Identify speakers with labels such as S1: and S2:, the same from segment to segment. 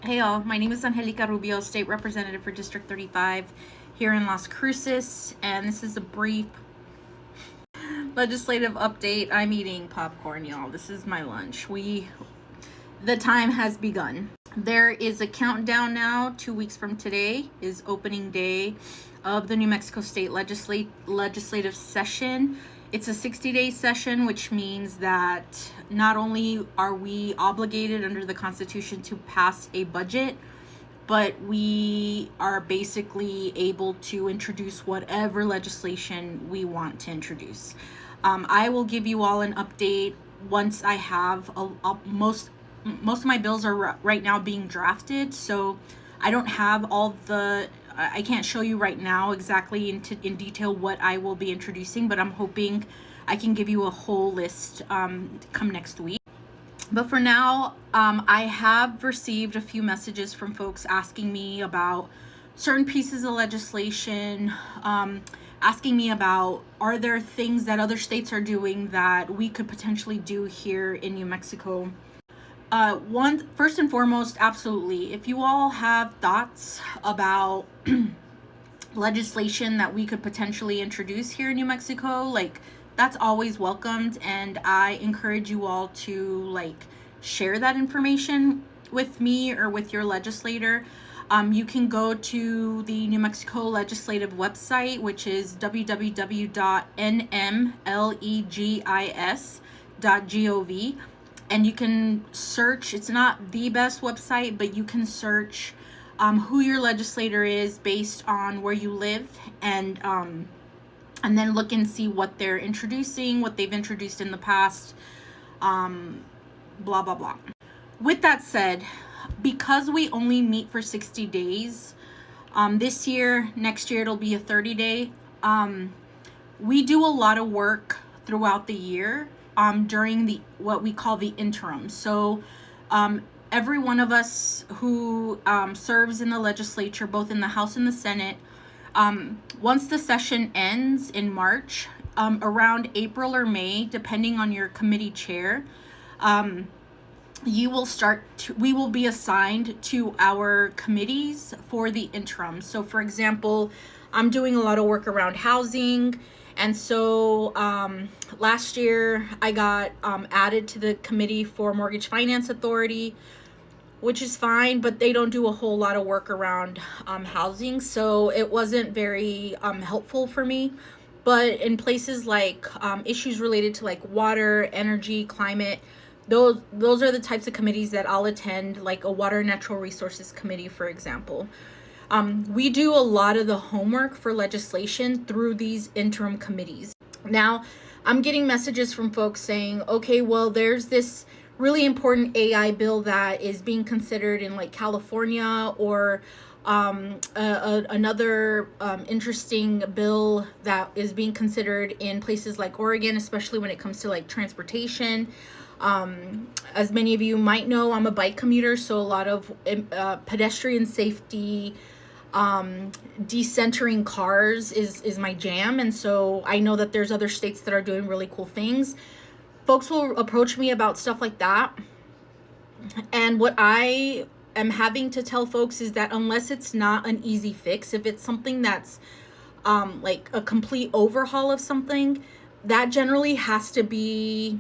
S1: Hey all, my name is Angelica Rubio, State Representative for District 35 here in Las Cruces, and this is a brief legislative update. I'm eating popcorn, y'all. This is my lunch. The time has begun. There is a countdown now. 2 weeks from today is opening day of the New Mexico State legislative session. It's a 60-day session, which means that not only are we obligated under the Constitution to pass a budget, but we are basically able to introduce whatever legislation we want to introduce. I will give you all an update once I have most of my bills are right now being drafted, so I don't have I can't show you right now exactly in detail what I will be introducing, but I'm hoping I can give you a whole list come next week. But for now, I have received a few messages from folks asking me about certain pieces of legislation, asking me about, are there things that other states are doing that we could potentially do here in New Mexico? First and foremost, absolutely. If you all have thoughts about legislation that we could potentially introduce here in New Mexico, that's always welcomed, and I encourage you all to share that information with me or with your legislator. You can go to the New Mexico legislative website, which is www.nmlegis.gov. And you can search. It's not the best website, but you can search who your legislator is based on where you live, and then look and see what they're introducing, what they've introduced in the past, blah, blah, blah. With that said, because we only meet for 60 days, this year, next year, it'll be a 30-day. We do a lot of work throughout the year during what we call the interim. So every one of us who serves in the legislature, both in the House and the Senate, once the session ends in March, around April or May, depending on your committee chair, we will be assigned to our committees for the interim. So for example, I'm doing a lot of work around housing. And so last year I got added to the committee for Mortgage Finance Authority, which is fine, but they don't do a whole lot of work around housing. So it wasn't very helpful for me. But in places like issues related to water, energy, climate, those are the types of committees that I'll attend, like a Water and Natural Resources Committee, for example. We do a lot of the homework for legislation through these interim committees. Now, I'm getting messages from folks saying, okay, well, there's this really important AI bill that is being considered in California, or another interesting bill that is being considered in places like Oregon, especially when it comes to transportation. As many of you might know, I'm a bike commuter, so a lot of pedestrian safety, decentering cars is my jam. And so I know that there's other states that are doing really cool things. Folks will approach me about stuff like that. And what I am having to tell folks is that unless it's not an easy fix, if it's something that's like a complete overhaul of something, that generally has to be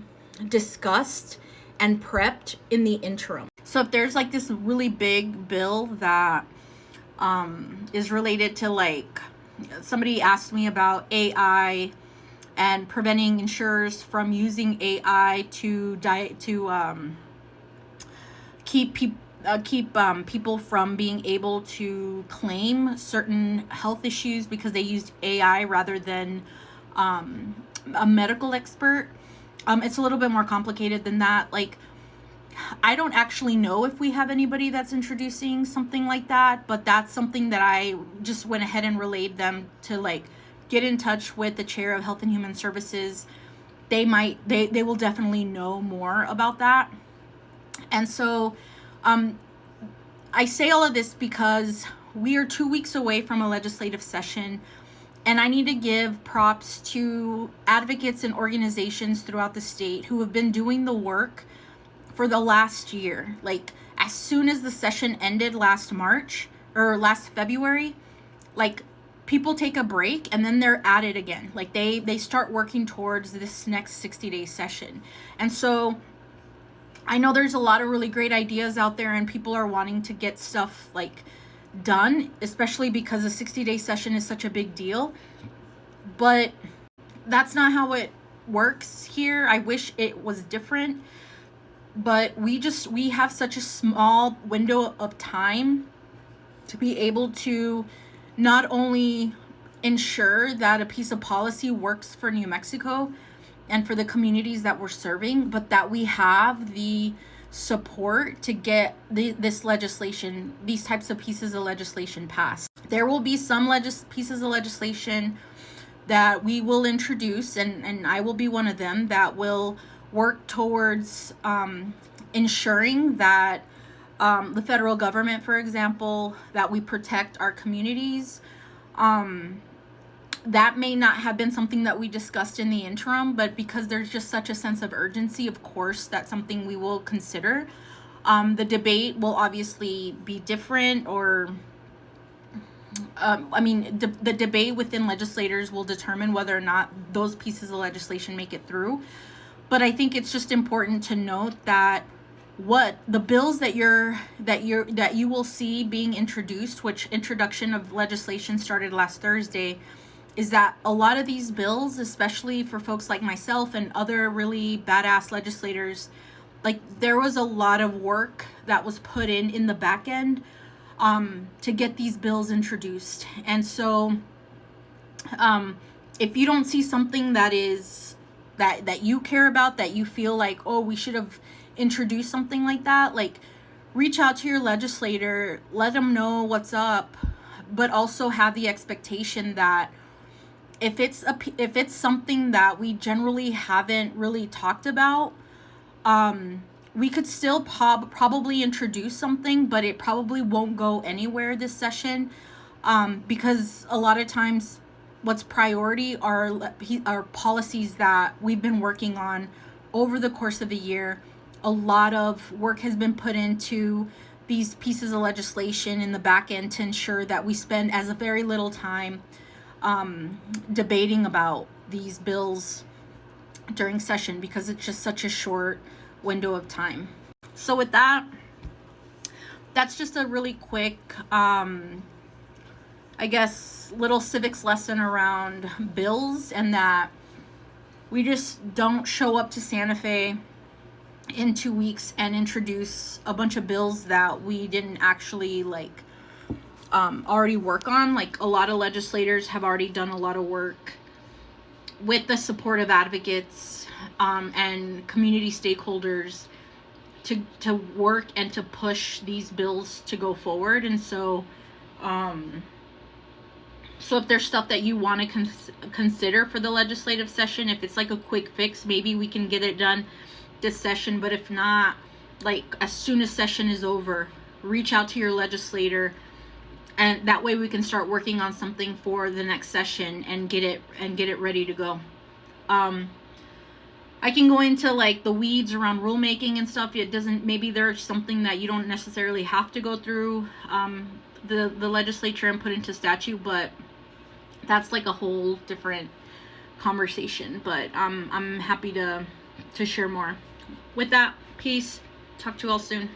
S1: discussed and prepped in the interim. So if there's this really big bill that is related to somebody asked me about AI and preventing insurers from using AI to keep people from being able to claim certain health issues because they used AI rather than a medical expert. It's a little bit more complicated than that. I don't actually know if we have anybody that's introducing something like that, but that's something that I just went ahead and relayed them to get in touch with the chair of Health and Human Services. They will definitely know more about that. And so I say all of this because we are 2 weeks away from a legislative session, and I need to give props to advocates and organizations throughout the state who have been doing the work for the last year. as soon as the session ended last February, like, people take a break and then they're at it again. Like, they start working towards this next 60-day session. And so I know there's a lot of really great ideas out there and people are wanting to get stuff like done, especially because a 60-day session is such a big deal. But that's not how it works here. I wish it was different, but we have such a small window of time to be able to not only ensure that a piece of policy works for New Mexico and for the communities that we're serving, but that we have the support to get this legislation, these types of pieces of legislation passed. There will be some pieces of legislation that we will introduce, and I will be one of them, that will work towards ensuring that the federal government, for example, that we protect our communities. That may not have been something that we discussed in the interim, but because there's just such a sense of urgency, of course, that's something we will consider. The debate will obviously be different, or the debate within legislators will determine whether or not those pieces of legislation make it through. But I think it's just important to note that what the bills that you will see being introduced, which introduction of legislation started last Thursday, is that a lot of these bills, especially for folks like myself and other really badass legislators, like, there was a lot of work that was put in the back end to get these bills introduced. And so if you don't see something that you care about, that you feel like, oh, we should have introduced something like that, like, reach out to your legislator, let them know what's up, but also have the expectation that if it's something that we generally haven't really talked about, we could still probably introduce something, but it probably won't go anywhere this session, because a lot of times what's priority are policies that we've been working on over the course of a year. A lot of work has been put into these pieces of legislation in the back end to ensure that we spend as very little time debating about these bills during session, because it's just such a short window of time. So with that, that's just a really quick I guess little civics lesson around bills, and that we just don't show up to Santa Fe in 2 weeks and introduce a bunch of bills that we didn't actually already work on. Like, a lot of legislators have already done a lot of work with the support of advocates and community stakeholders to work and to push these bills to go forward. And so if there's stuff that you want to consider for the legislative session, if it's like a quick fix, maybe we can get it done this session. But if not, like, as soon as session is over, reach out to your legislator, and that way we can start working on something for the next session and get it ready to go. I can go into like the weeds around rulemaking and stuff. Maybe there's something that you don't necessarily have to go through the legislature and put into statute, but that's like a whole different conversation. But I'm happy to share more. With that, peace. Talk to you all soon.